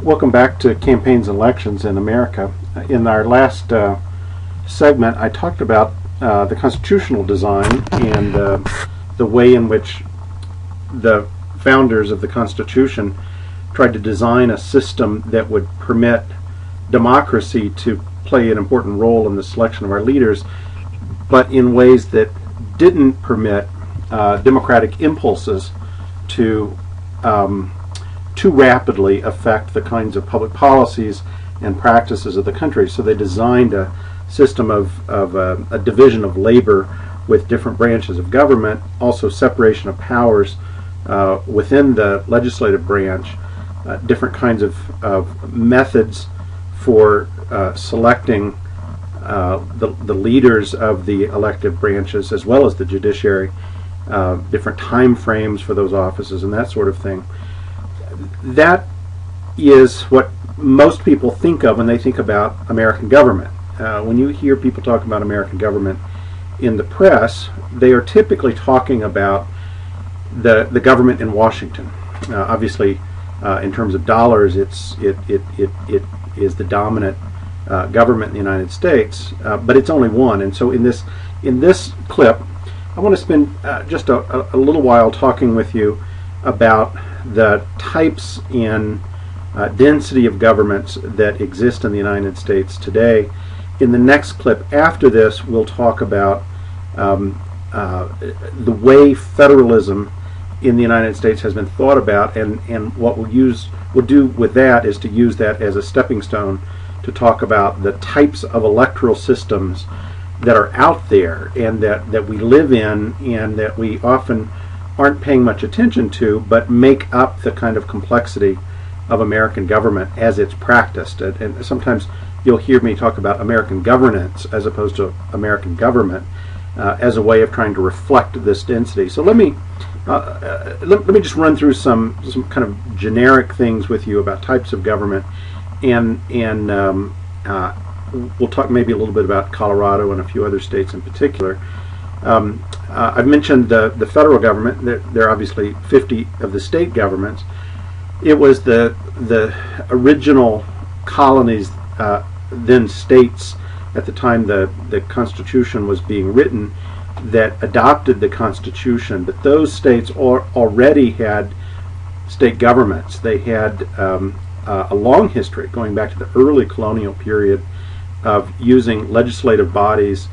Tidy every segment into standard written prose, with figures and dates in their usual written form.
Welcome back to Campaigns and Elections in America. In our last segment, I talked about the constitutional design and the way in which the founders of the Constitution tried to design a system that would permit democracy to play an important role in the selection of our leaders, but in ways that didn't permit democratic impulses to too rapidly affect the kinds of public policies and practices of the country. So they designed a system of a division of labor with different branches of government, also separation of powers within the legislative branch, different kinds of methods for selecting the leaders of the elective branches as well as the judiciary, different time frames for those offices and that sort of thing. That is what most people think of when they think about American government. When you hear people talk about American government in the press, they are typically talking about the government in Washington. Obviously, in terms of dollars, it is the dominant government in the United States, but it's only one. And so in this clip, I want to spend just a little while talking with you about the types and density of governments that exist in the United States today. In the next clip after this, we'll talk about the way federalism in the United States has been thought about, and what we'll do with that is to use that as a stepping stone to talk about the types of electoral systems that are out there and that we live in and that we often aren't paying much attention to, but make up the kind of complexity of American government as it's practiced. And sometimes you'll hear me talk about American governance as opposed to American government as a way of trying to reflect this density. So let me just run through some kind of generic things with you about types of government, and we'll talk maybe a little bit about Colorado and a few other states in particular. I've mentioned the federal government. There are obviously 50 of the state governments. It was the original colonies, then states at the time the Constitution was being written, that adopted the Constitution. But those states already had state governments. They had a long history going back to the early colonial period of using legislative bodies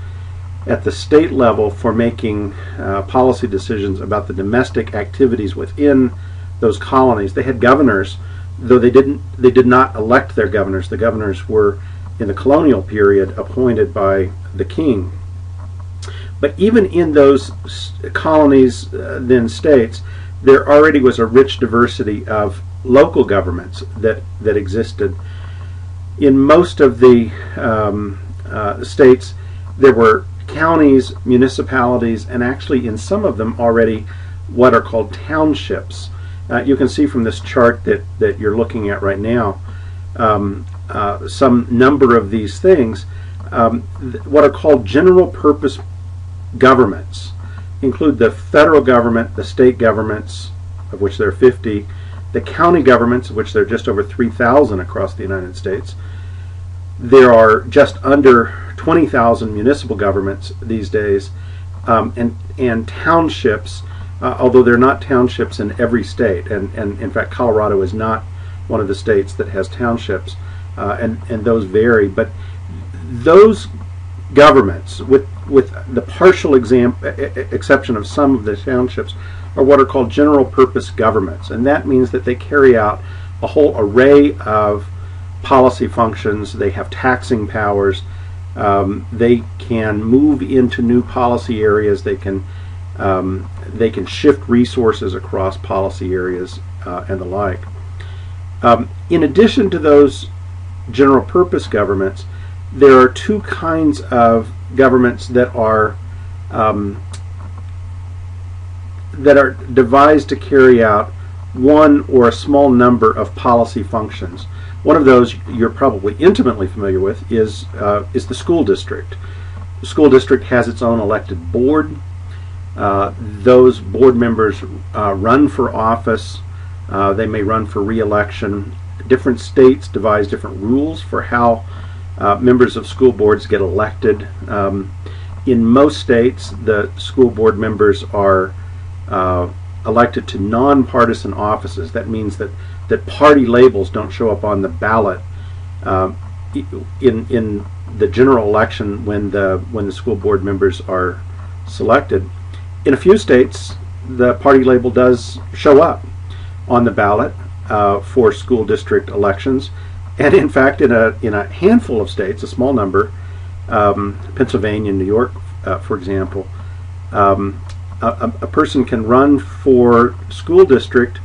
at the state level for making policy decisions about the domestic activities within those colonies. They had governors, though they did not elect their governors. The governors were, in the colonial period, appointed by the king. But even in those colonies, then states, there already was a rich diversity of local governments that existed. In most of the states, there were counties, municipalities, and actually in some of them already what are called townships. You can see from this chart that you're looking at right now some number of these things. What are called general purpose governments include the federal government, the state governments, of which there are 50, the county governments, of which there are just over 3,000 across the United States. There are just under 20,000 municipal governments these days, and townships, although they're not townships in every state, and in fact Colorado is not one of the states that has townships, and those vary. But those governments, with the partial exception of some of the townships, are what are called general purpose governments, and that means that they carry out a whole array of policy functions. They have taxing powers. They can move into new policy areas. They can shift resources across policy areas and the like. In addition to those general purpose governments, there are two kinds of governments that are devised to carry out one or a small number of policy functions. One of those you're probably intimately familiar with is the school district. The school district has its own elected board. Those board members run for office. They may run for re-election different states devise different rules for how members of school boards get elected. In most states, the school board members are elected to nonpartisan offices. That means that party labels don't show up on the ballot in the general election when the school board members are selected. In a few states, the party label does show up on the ballot for school district elections, and in fact, in a handful of states, a small number, Pennsylvania and New York, for example, a person can run for school district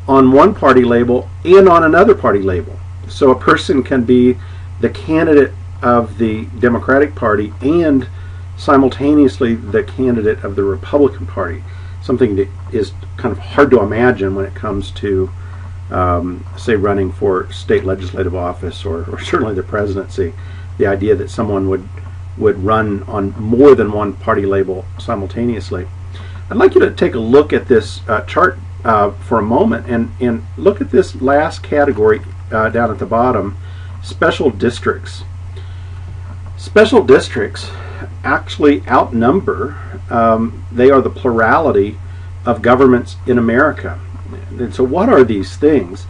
on one party label and on another party label. So a person can be the candidate of the Democratic Party and simultaneously the candidate of the Republican Party, something that is kind of hard to imagine when it comes to say running for state legislative office or certainly the presidency. The idea that someone would run on more than one party label simultaneously. I'd like you to take a look at this chart for a moment and look at this last category down at the bottom, special districts. Special districts actually outnumber, they are the plurality of governments in America. And so what are these things?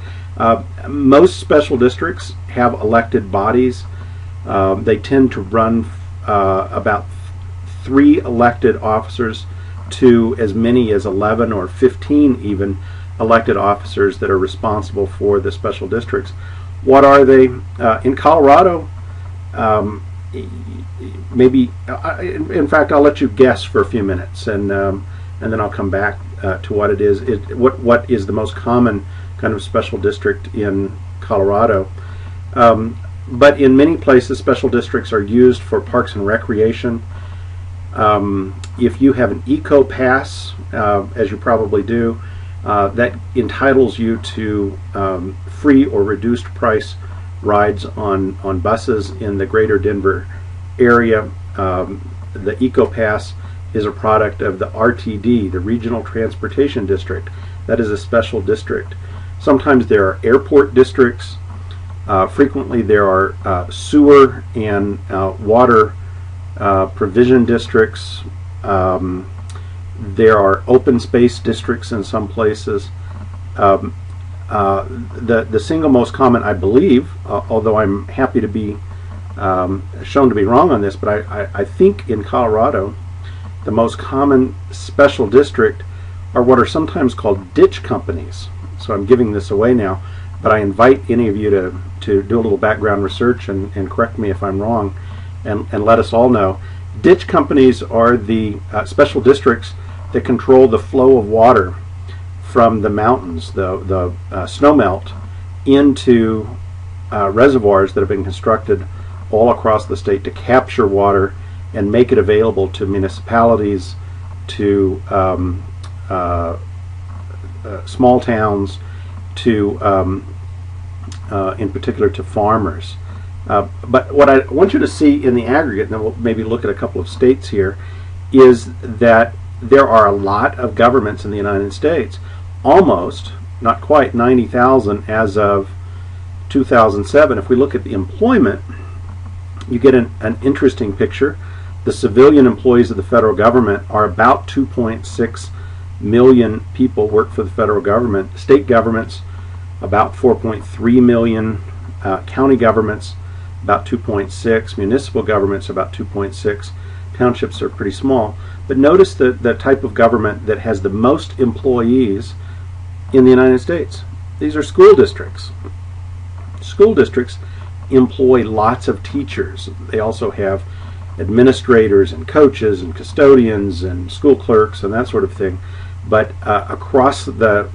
Most special districts have elected bodies. They tend to run about 3 elected officers to as many as 11 or 15 even elected officers that are responsible for the special districts. What are they? In Colorado, maybe, in fact, I'll let you guess for a few minutes, and then I'll come back to what it is. What is the most common kind of special district in Colorado? But in many places, special districts are used for parks and recreation. If you have an eco pass, as you probably do, that entitles you to free or reduced price rides on buses in the greater Denver area. The eco pass is a product of the RTD, the Regional Transportation District. That is a special district. Sometimes there are airport districts. Frequently there are sewer and water provision districts. There are open space districts in some places. The single most common, I believe, although I'm happy to be shown to be wrong on this, but I think in Colorado the most common special district are what are sometimes called ditch companies. So I'm giving this away now, but I invite any of you to do a little background research and correct me if I'm wrong, and let us all know. Ditch companies are the special districts that control the flow of water from the mountains, the snowmelt, into reservoirs that have been constructed all across the state to capture water and make it available to municipalities, to small towns, to in particular to farmers. But what I want you to see in the aggregate, and then we'll maybe look at a couple of states here, is that there are a lot of governments in the United States, almost, not quite, 90,000 as of 2007. If we look at the employment, you get an interesting picture. The civilian employees of the federal government are about 2.6 million people work for the federal government. State governments, about 4.3 million. County governments, about 2.6. Municipal governments, about 2.6. Townships are pretty small. But notice the type of government that has the most employees in the United States. These are school districts. School districts employ lots of teachers. They also have administrators and coaches and custodians and school clerks and that sort of thing. But across the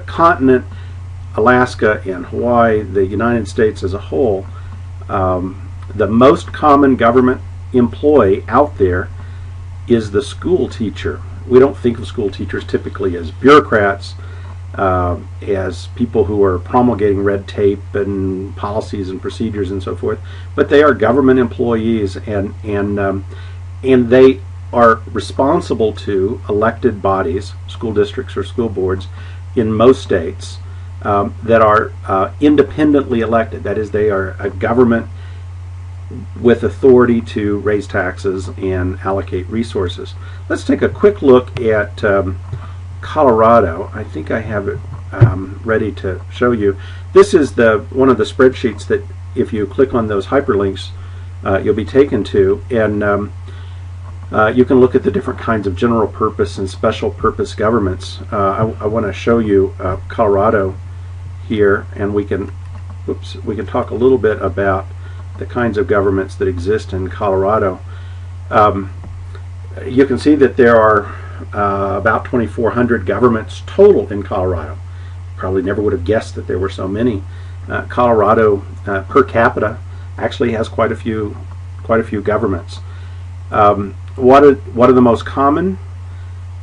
continent, Alaska and Hawaii, the United States as a whole, the most common government employee out there is the school teacher. We don't think of school teachers typically as bureaucrats, as people who are promulgating red tape and policies and procedures and so forth, but they are government employees, and they are responsible to elected bodies, school districts or school boards, in most states. that are independently elected. That is, they are a government with authority to raise taxes and allocate resources. Let's take a quick look at Colorado. I think I have it ready to show you. This is one of the spreadsheets that if you click on those hyperlinks you'll be taken to, and you can look at the different kinds of general purpose and special purpose governments. I want to show you Colorado here, and we can talk a little bit about the kinds of governments that exist in Colorado. You can see that there are about 2,400 governments total in Colorado. Probably never would have guessed that there were so many. Colorado per capita actually has quite a few governments. What are the most common?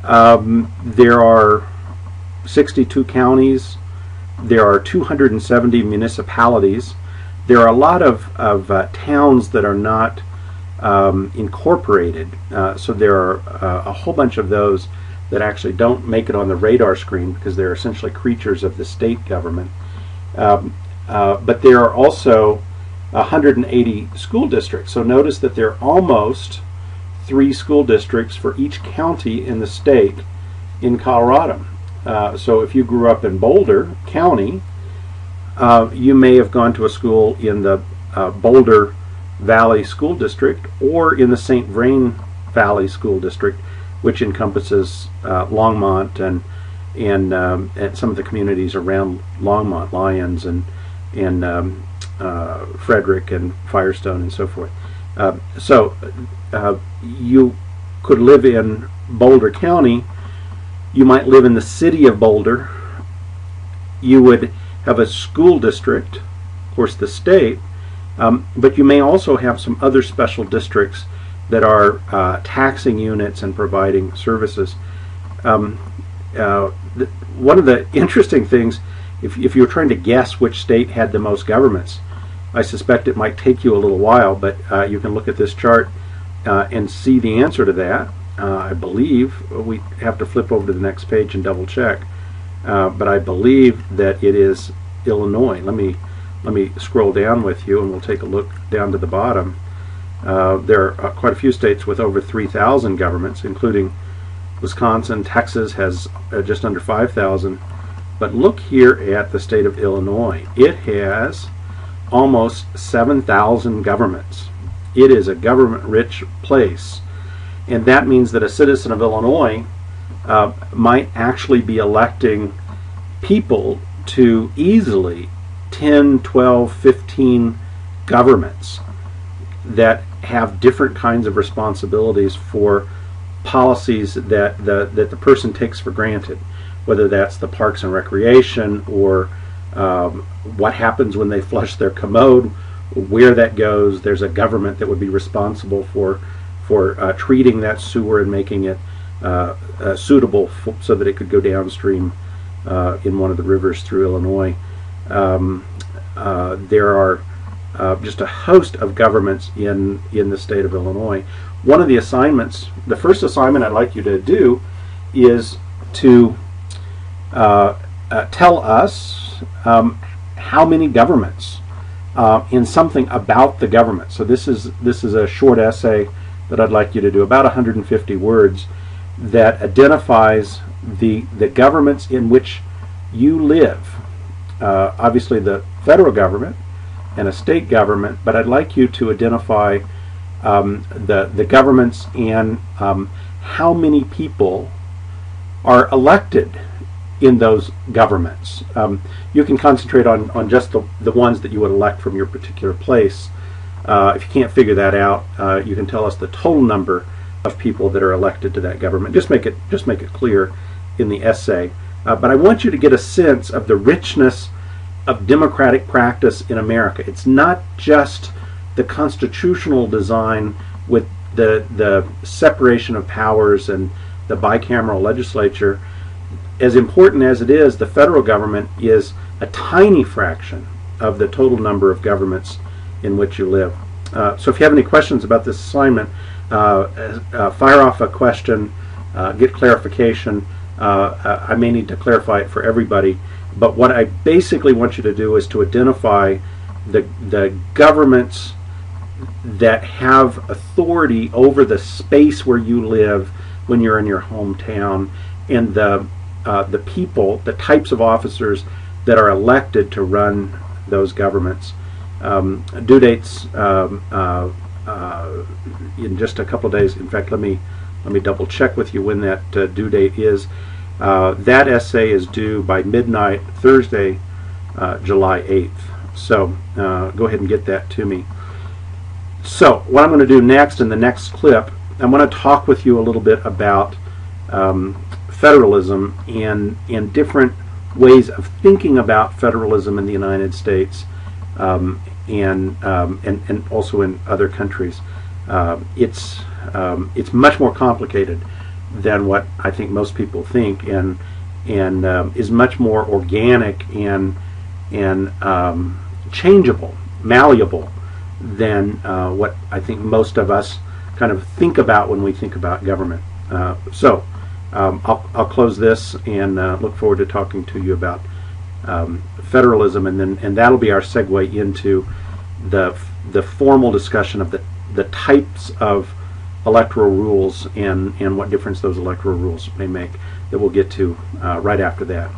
There are 62 counties. There are 270 municipalities. There are a lot of towns that are not incorporated, so there are a whole bunch of those that actually don't make it on the radar screen because they're essentially creatures of the state government. But there are also 180 school districts. So notice that there are almost 3 school districts for each county in the state in Colorado. So if you grew up in Boulder County, you may have gone to a school in the Boulder Valley School District or in the St. Vrain Valley School District, which encompasses Longmont and some of the communities around Longmont, Lyons and Frederick and Firestone and so forth. So you could live in Boulder County. You might live in the city of Boulder. You would have a school district, of course the state, but you may also have some other special districts that are taxing units and providing services. One of the interesting things, if you're trying to guess which state had the most governments, I suspect it might take you a little while, but you can look at this chart and see the answer to that. I believe we have to flip over to the next page and double check. But I believe that it is Illinois. Let me scroll down with you, and we'll take a look down to the bottom. There are quite a few states with over 3,000 governments, including Wisconsin. Texas has just under 5,000. But look here at the state of Illinois. It has almost 7,000 governments. It is a government-rich place, and that means that a citizen of Illinois might actually be electing people to easily 10, 12, 15 governments that have different kinds of responsibilities for policies that the person takes for granted, whether that's the parks and recreation or what happens when they flush their commode, where that goes. There's a government that would be responsible for treating that sewer and making it suitable so that it could go downstream in one of the rivers through Illinois. There are just a host of governments in the state of Illinois. One of the assignments, the first assignment I'd like you to do, is to tell us how many governments in something about the government. So this is a short essay that I'd like you to do, about 150 words, that identifies the governments in which you live. Obviously the federal government and a state government, but I'd like you to identify the governments and how many people are elected in those governments. You can concentrate on just the ones that you would elect from your particular place. If you can't figure that out, you can tell us the total number of people that are elected to that government. Just make it clear in the essay. But I want you to get a sense of the richness of democratic practice in America. It's not just the constitutional design with the separation of powers and the bicameral legislature. As important as it is, the federal government is a tiny fraction of the total number of governments in which you live. So if you have any questions about this assignment, fire off a question, get clarification. I may need to clarify it for everybody, But what I basically want you to do is to identify the governments that have authority over the space where you live when you're in your hometown, and the people, the types of officers that are elected to run those governments. Due dates in just a couple of days. In fact, let me double check with you when that due date is. That essay is due by midnight Thursday, July 8th. So go ahead and get that to me. So what I'm going to do next in the next clip, I'm going to talk with you a little bit about federalism and different ways of thinking about federalism in the United States and also in other countries. It's much more complicated than what I think most people think, and is much more organic and changeable, malleable than what I think most of us kind of think about when we think about government. So I'll close this and look forward to talking to you about federalism, and that'll be our segue into the formal discussion of the types of electoral rules and what difference those electoral rules may make, that we'll get to right after that.